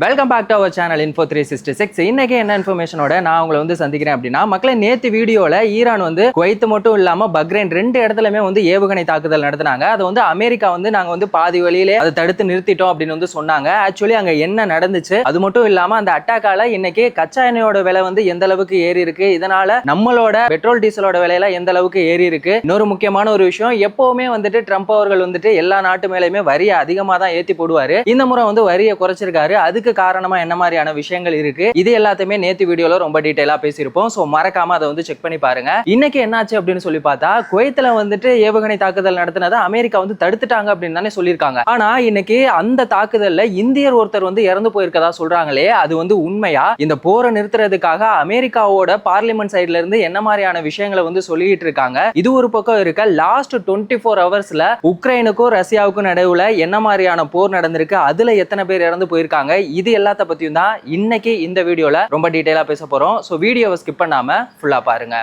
Welcome back to our channel Info 366. இன்னைக்கு என்ன இன்ஃபர்மேஷனோட நான் உங்களை வந்து சந்திக்கிறேன் அப்படின்னா, மக்களே நேத்து வீடியோல ஈரான் வந்து குவைத் மட்டும் இல்லாம பக்ரைன் ரெண்டு இடத்துலயுமே வந்து ஏவுகணை தாக்குதல் நடத்தினாங்க. அது வந்து அமெரிக்கா வந்து நாங்க வந்து பாதி வழியிலே அதை தடுத்து நிறுத்திட்டோம் அப்படின்னு வந்து சொன்னாங்க. ஆக்சுவலி அங்க என்ன நடந்துச்சு, அது மட்டும் இல்லாம அந்த அட்டாக்கால இன்னைக்கு கச்சா எண்ணெயோட விலை வந்து எந்த அளவுக்கு ஏறி இருக்கு, இதனால நம்மளோட பெட்ரோல் டீசலோட விலையில எந்த அளவுக்கு ஏறி இருக்கு. இன்னொரு முக்கியமான ஒரு விஷயம், எப்பவுமே வந்துட்டு ட்ரம்ப் அவர்கள் வந்துட்டு எல்லா நாட்டு மேலயுமே வரியை அதிகமா தான் ஏத்தி போடுவாரு. இந்த முறை வந்து வரியை குறைச்சிருக்காரு. அதுக்கு காரணமா என்ன மாதிரியான விஷயங்கள் இருக்கு, இது எல்லாத்தையுமே நேத்து வீடியோல ரொம்ப டீடைலா பேசியிருப்போம். சோ மறக்காம அதை வந்து செக் பண்ணி பாருங்க. இன்னைக்கு என்னாச்சு அப்படின்னு சொல்லி பார்த்தா, குவைத்ல வந்துட்டு ஏவுகணை தாக்குதல் நடத்தினதை அமெரிக்கா வந்து தடுத்துட்டாங்க அப்படின்னு தானே சொல்லியிருக்காங்க. ஆனா இன்னைக்கு அந்த தாக்குதல்ல இந்தியர் ஒருத்தர் வந்து இறந்து போயிருக்கதா சொல்றாங்களே, அது வந்து உண்மையா? இந்த போரை நிறுத்துறதுக்காக அமெரிக்காவோட பார்லிமெண்ட் சைட்ல இருந்து என்ன மாதிரியான விஷயங்களை வந்து சொல்லிட்டு இருக்காங்க. இது ஒரு பக்கம் இருக்க, லாஸ்ட் 24 ஹவர்ஸ்ல உக்ரைனுக்கும் ரஷ்யாவுக்கும் நடுவுல என்ன மாதிரியான போர் நடந்திருக்கு, அதுல எத்தனை பேர் இறந்து போயிருக்காங்க, இது எல்லாத்த பத்தியும் தான் இன்னைக்கு இந்த வீடியோல ரொம்ப டீடைலா பேச போறோம். சோ வீடியோவை ஸ்கிப் பண்ணாம ஃபுல்லா பாருங்க.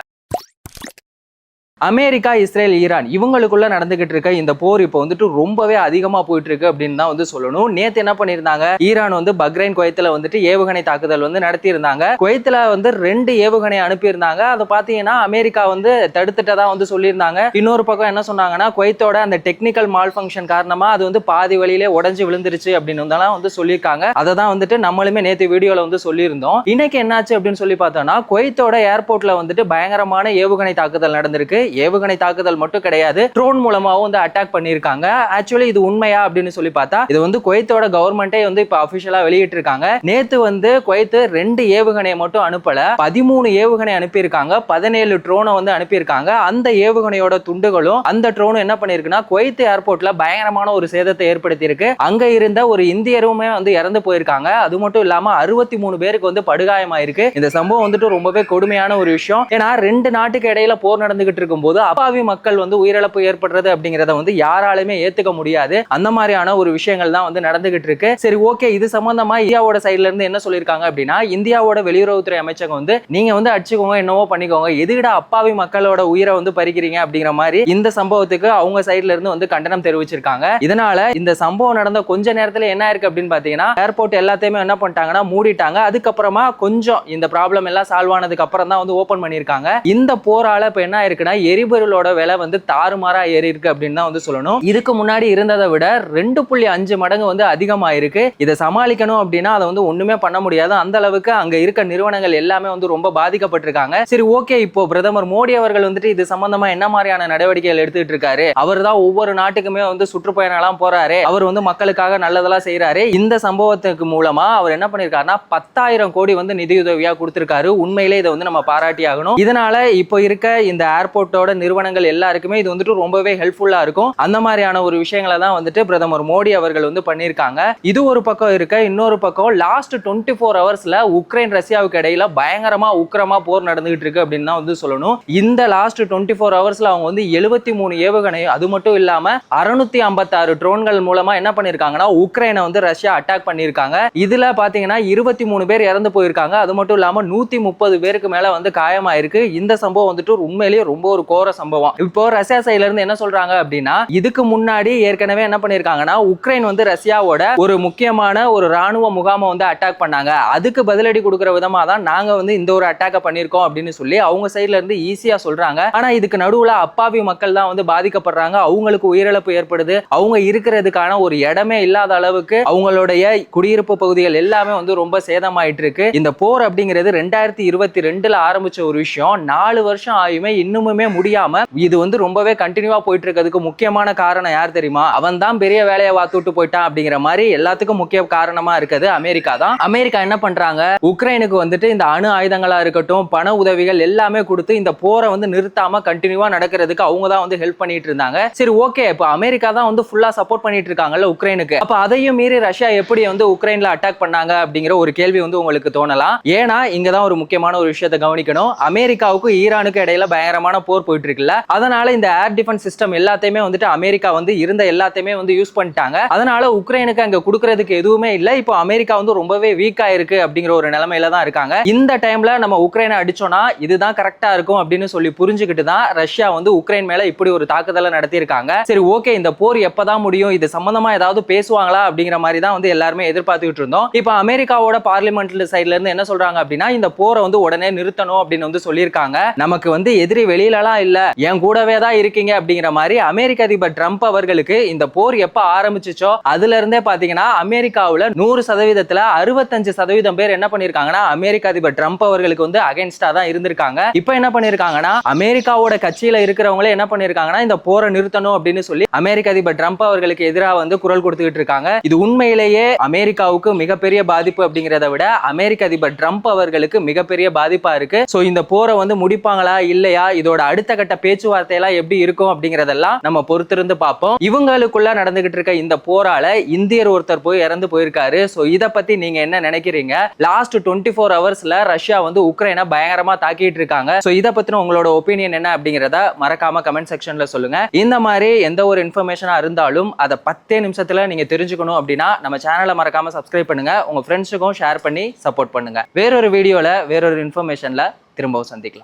அமெரிக்கா, இஸ்ரேல், ஈரான் இவங்களுக்குள்ள நடந்துகிட்டு இருக்க இந்த போர் இப்போ வந்துட்டு ரொம்பவே அதிகமா போயிட்டு இருக்கு அப்படின்னு தான் வந்து சொல்லணும். நேத்து என்ன பண்ணிருந்தாங்க, ஈரான் வந்து பக்ரைன் குவைத்ல வந்துட்டு ஏவுகணை தாக்குதல் வந்து நடத்தி இருந்தாங்க. குவைத்ல வந்து 2 ஏவுகணை அனுப்பியிருந்தாங்க. அதை பாத்தீங்கன்னா அமெரிக்கா வந்து தடுத்துட்டதா வந்து சொல்லியிருந்தாங்க. இன்னொரு பக்கம் என்ன சொன்னாங்கன்னா, குவைத்தோட அந்த டெக்னிக்கல் மால் ஃபங்க்ஷன் காரணமா அது வந்து பாதி வழியிலே உடஞ்சு விழுந்துருச்சு அப்படின்னு வந்து சொல்லியிருக்காங்க. அதை தான் வந்துட்டு நம்மளுமே நேத்து வீடியோல வந்து சொல்லியிருந்தோம். இன்னைக்கு என்னாச்சு அப்படின்னு சொல்லி பார்த்தோம்னா, குவைத்தோட ஏர்போர்ட்ல வந்துட்டு பயங்கரமான ஏவுகணை தாக்குதல் நடந்திருக்கு. ஏவுகணை தாக்குதல் மட்டும் கிடையாது, ட்ரோன் மூலமாவும் வந்து அட்டாக் பண்ணிருக்காங்க. ஆக்சுவலி இது உண்மையா அப்படின்னு சொல்லி பார்த்தா, இது வந்து குவைத்தோட கவர்மெண்டே வந்து இப்ப அபிஷியலா வெளியிட்டு இருக்காங்க. நேத்து வந்து குவைத் 2 ஏவுகணையை மட்டும் அனுப்பல, 13 ஏவுகணை அனுப்பியிருக்காங்க, 17 ட்ரோனை வந்து அனுப்பியிருக்காங்க. அந்த ஏவுகணையோட துண்டுகளும் அந்த ட்ரோனும் என்ன பண்ணிருக்குன்னா, குவைத் ஏர்போர்ட்ல பயங்கரமான ஒரு சேதத்தை ஏற்படுத்தி இருக்கு. அங்க இருந்த ஒரு இந்தியருமே வந்து இறந்து போயிருக்காங்க. அது மட்டும் இல்லாம 63 பேருக்கு வந்து படுகாயமாயிருக்கு. இந்த சம்பவம் வந்துட்டு ரொம்பவே கொடுமையான ஒரு விஷயம். ஏன்னா 2 நாட்டுக்கு இடையில போர் நடந்துகிட்டு இருக்கும் போது அப்பாவி மக்கள் வந்து உயிரிழப்பு ஏற்படுறது அப்படிங்கறத வந்து யாராலுமே ஏத்துக்க முடியாது. அந்த மாதிரியான ஒரு விஷயங்கள் தான் வந்து நடந்துகிட்டு இருக்கு. சரி, ஓகே, இது சம்பந்தமா இந்தியாவோட சைடுல இருந்து என்ன சொல்லிருக்காங்க அப்படின்னா, இந்தியாவோட வெளியுறவுத்துறை அமைச்சகம் வந்து நீங்க வந்து அடிச்சுக்கோங்க, என்னவோ பண்ணிக்கோங்க, எதுக்கிட அப்பாவி மக்களோட உயிரை வந்து பறிக்கிறீங்க அப்படிங்கிற மாதிரி இந்த சம்பவத்துக்கு அவங்க சைடுல இருந்து வந்து கண்டனம் தெரிவிச்சிருக்காங்க. இதனால இந்த சம்பவம் நடந்த கொஞ்ச நேரத்துல என்ன இருக்கு அப்படின்னு பாத்தீங்கன்னா, ஏர்போர்ட் எல்லாத்தையுமே என்ன பண்ணிட்டாங்கன்னா மூடிட்டாங்க. அதுக்கப்புறமா கொஞ்சம் இந்த ப்ராப்ளம் எல்லாம் சால்வ் ஆனதுக்கு அப்புறம் தான் வந்து ஓபன் பண்ணிருக்காங்க. இந்த போரால இப்ப என்ன இருக்குன்னா, எரிபொருளோட விலை வந்து தாறுமாறா ஏறி இருக்கு அப்படின்னு தான் வந்து சொல்லணும். இதுக்கு முன்னாடி இருந்ததை விட 2.5 மடங்கு வந்து அதிகமா இருக்கு. இதை சமாளிக்கணும் அப்படின்னா அதை வந்து ஒண்ணுமே பண்ண முடியாது. அந்த அளவுக்கு அங்க இருக்க நிறுவனங்கள் எல்லாமே வந்து ரொம்ப பாதிக்கப்பட்டிருக்காங்க. சரி, ஓகே, இப்போ பிரதமர் மோடி அவர்கள் வந்துட்டு இது சம்பந்தமா என்ன மாதிரியான நடவடிக்கைகள் எடுத்துட்டு இருக்காரு, அவர் தான் ஒவ்வொரு நாட்டுக்குமே வந்து சுற்றுப்பயணம் எல்லாம் போறாரு, அவர் வந்து மக்களுக்காக நல்லதெல்லாம் செய்யறாரு. இந்த சம்பவத்துக்கு மூலமா அவர் என்ன பண்ணிருக்காருன்னா 10,000 கோடி வந்து நிதியுதவியா கொடுத்திருக்காரு. உண்மையிலே இதை வந்து நம்ம பாராட்டி ஆகணும். இதனால இப்போ இருக்க இந்த ஏர்போர்ட்டோட நிறுவனங்கள் எல்லாருக்குமே இது வந்துட்டு ரொம்பவே ஹெல்ப்ஃபுல்லா இருக்கும். அந்த மாதிரியான ஒரு விஷயங்களை தான் வந்துட்டு பிரதமர் மோடி அவர்கள் வந்து பண்ணிருக்காங்க. இது ஒரு பக்கம் இருக்க, இன்னொரு பக்கம் லாஸ்ட் 24 ஹவர்ஸ்ல உக்ரைன் ரஷ்யாவுக்கு இடையில பயங்கரமா உக்கிரமா போர் நடந்துகிட்டு இருக்கு அப்படின்னு தான் வந்து சொல்லணும். இந்த லாஸ்ட் 24 ஹவர்ஸ்ல அவங்க வந்து 73 ஏவுகணை, அது மட்டும் இல்லாம 656 ட்ரோன்கள் மூலமா என்ன பண்ணிருக்காங்கன்னா உக்ரைனை வந்து ரஷ்யா அட்டாக் பண்ணிருக்காங்க. இதுல பாத்தீங்கன்னா 23 பேர் இறந்து போயிருக்காங்க. அது மட்டும் இல்லாம 130 பேருக்கு மேல வந்து காயமாயிருக்கு. இந்த சம்பவம் வந்துட்டு உண்மையிலேயே ரொம்ப ஒரு கோர சம்பவம். இப்போ ரஷ்யா சைடுல இருந்து என்ன சொல்றாங்க அப்படின்னா, இதுக்கு முன்னாடி ஏற்கனவே என்ன பண்ணிருக்காங்கன்னா, உக்ரைன் வந்து ரஷ்யாவோட ஒரு முக்கியமான ஒரு ராணுவ முகாமை வந்து அட்டாக் பண்ணாங்க. அதுக்கு பதிலடி கொடுக்கிற விதமா தான் நாங்க வந்து இந்த ஒரு அட்டாக்க பண்ணிருக்கோம் அப்படின்னு சொல்லி அவங்க சைடுல இருந்து ஈஸியா சொல்றாங்க. ஆனா இதுக்கு நடுவுல அப்பாவி மக்கள் தான் வந்து பாதிக்கப்படுறாங்க. அவங்களுக்கு உயிரிழப்பு ஏற்படுது. அவங்க இருக்கிறதுக்கான ஒரு இடமே இல்லாத அளவுக்கு அவங்களுடைய குடியிருப்பு பகுதிகள் எல்லாமே வந்து ரொம்ப சேதமாயிட்டு இருக்கு. இந்த போர் அப்படிங்கிறது 2022ல ஆரம்பிச்ச ஒரு விஷயம். 4 வருஷம் ஆயுமே இன்னுமே முடியாம இது வந்து ரொம்பவே கண்டினியூவா போயிட்டு இருக்கிறதுக்கு முக்கியமான காரணம் யார் தெரியுமா? அவன் தான் பெரிய வேலையை வாத்துட்டு போயிட்டான் அப்படிங்கிற மாதிரி எல்லாத்துக்கும் முக்கிய காரணமா இருக்குது அமெரிக்கா தான். அமெரிக்கா என்ன பண்றாங்க, உக்ரைனுக்கு வந்துட்டு இந்த அணு ஆயுதங்களா இருக்கட்டும், பண உதவிகள் எல்லாமே கொடுத்து இந்த போரை வந்து நிறுத்தாம கண்டினியூவா நடக்கிறதுக்கு அவங்க தான் வந்து ஹெல்ப் பண்ணிட்டு இருந்தாங்க. சரி, ஓகே, இப்போ அமெரிக்கா தான் வந்து ஃபுல்லா சப்போர்ட் பண்ணிட்டு இருக்காங்கல்ல உக்ரைனுக்கு, அப்ப அதையும் மீறி ரஷ்யா எப்படி வந்து உக்ரைன்ல அட்டாக் பண்ணாங்க அப்படிங்கிற ஒரு கேள்வி வந்து உங்களுக்கு தோணலாம். ஏன்னா இங்க தான் ஒரு முக்கியமான ஒரு விஷயத்தை கவனிக்கணும். அமெரிக்காவுக்கும் ஈரானுக்கு இடையில பயங்கரமான போர் போர் போயிட்டு இருக்குல்ல, அதனால இந்த ஏர் டிஃபென்ஸ் சிஸ்டம் எல்லாத்தையுமே வந்துட்டு அமெரிக்கா வந்து இருந்த எல்லாத்தையுமே வந்து யூஸ் பண்ணிட்டாங்க. அதனால உக்ரைனுக்கு அங்க கொடுக்கறதுக்கு எதுவுமே இல்ல. இப்போ அமெரிக்கா வந்து ரொம்பவே வீக்கா இருக்கு அப்படிங்கிற ஒரு நிலைமையில தான் இருக்காங்க. இந்த டைம்ல நம்ம உக்ரைனை அடிச்சோம்னா இதுதான் கரெக்டா இருக்கும் அப்படின்னு சொல்லி புரிஞ்சுக்கிட்டு தான் ரஷ்யா வந்து உக்ரைன் மேல இப்படி ஒரு தாக்குதலை நடத்தியிருக்காங்க. சரி, ஓகே, இந்த போர் எப்பதான் முடியும், இது சம்பந்தமா ஏதாவது பேசுவாங்களா அப்படிங்கிற மாதிரி தான் வந்து எல்லாருமே எதிர்பார்த்துக்கிட்டு இருந்தோம். இப்போ அமெரிக்காவோட பார்லிமெண்ட் சைட்ல இருந்து என்ன சொல்றாங்க அப்படின்னா, இந்த போரை வந்து உடனே நிறுத்தணும் அப்படின்னு வந்து சொல்லியிருக்காங்க. நமக்கு வந்து எதிரி வெளியிலலாம் இல்ல, என் கூடவே தான் இருக்கீங்க அப்படிங்கிற மாதிரி அமெரிக்க அதிபர் ட்ரம்ப் அவர்களுக்கு இந்த போர் எப்ப ஆரம்பிச்சுச்சோ அதுல இருந்தே பாத்தீங்கன்னா அமெரிக்காவுல 100%த்துல 65% பேர் என்ன பண்ணிருக்காங்கன்னா அமெரிக்க அதிபர் ட்ரம்ப் அவர்களுக்கு வந்து அகைன்ஸ்டா தான் இருந்திருக்காங்க. இப்ப என்ன பண்ணிருக்காங்கன்னா அமெரிக்காவோட கட்சியில இருக்கிறவங்களே என்ன பண்ணிருக்காங்கன்னா இந்த போரை நிறுத்தணும் அப்படின்னு சொல்லி அமெரிக்க அதிபர் ட்ரம்ப் அவர்களுக்கு எதிராக வந்து குரல் கொடுத்துக்கிட்டு இருக்காங்க. இது உண்மையிலேயே அமெரிக்காவுக்கு மிகப்பெரிய பாதிப்பு அப்படிங்கிறத விட அமெரிக்க அதிபர் ட்ரம்ப் அவர்களுக்கு மிகப்பெரிய பாதிப்பா இருக்கு. சோ இந்த போரை வந்து முடிப்பாங்களா இல்லையா, இதோட அடுத்த கட்ட பேச்சுவார்த்தை எல்லாம் எப்படி இருக்கும் அப்படிங்கறதெல்லாம் நம்ம பொறுத்திருந்து பார்ப்போம். இவங்களுக்குள்ள நடந்துகிட்டு இருக்க இந்த போரால இந்தியர் ஒருத்தர் போய் இறந்து போயிருக்காரு. சோ இத பத்தி நீங்க என்ன நினைக்கிறீங்க? லாஸ்ட் 24 ஹவர்ஸ்ல ரஷ்யா வந்து உக்ரைனை பயங்கரமா தாக்கிட்டு இருக்காங்க. சோ இத பத்தின உங்களோட ஒப்பீனியன் என்ன அப்படிங்கறத மறக்காம கமெண்ட் செக்ஷன்ல சொல்லுங்க. இந்த மாதிரி எந்த ஒரு இன்ஃபர்மேஷனா இருந்தாலும் அதை 10 நிமிஷத்துல நீங்க தெரிஞ்சுக்கணும் அப்படின்னா நம்ம சேனலை மறக்காம சப்ஸ்கிரைப் பண்ணுங்க, உங்க ஃப்ரெண்ட்ஸுக்கும் ஷேர் பண்ணி சப்போர்ட் பண்ணுங்க. வேறொரு வீடியோல வேறொரு இன்ஃபர்மேஷன்ல திரும்பவும் சந்திக்கலாம்.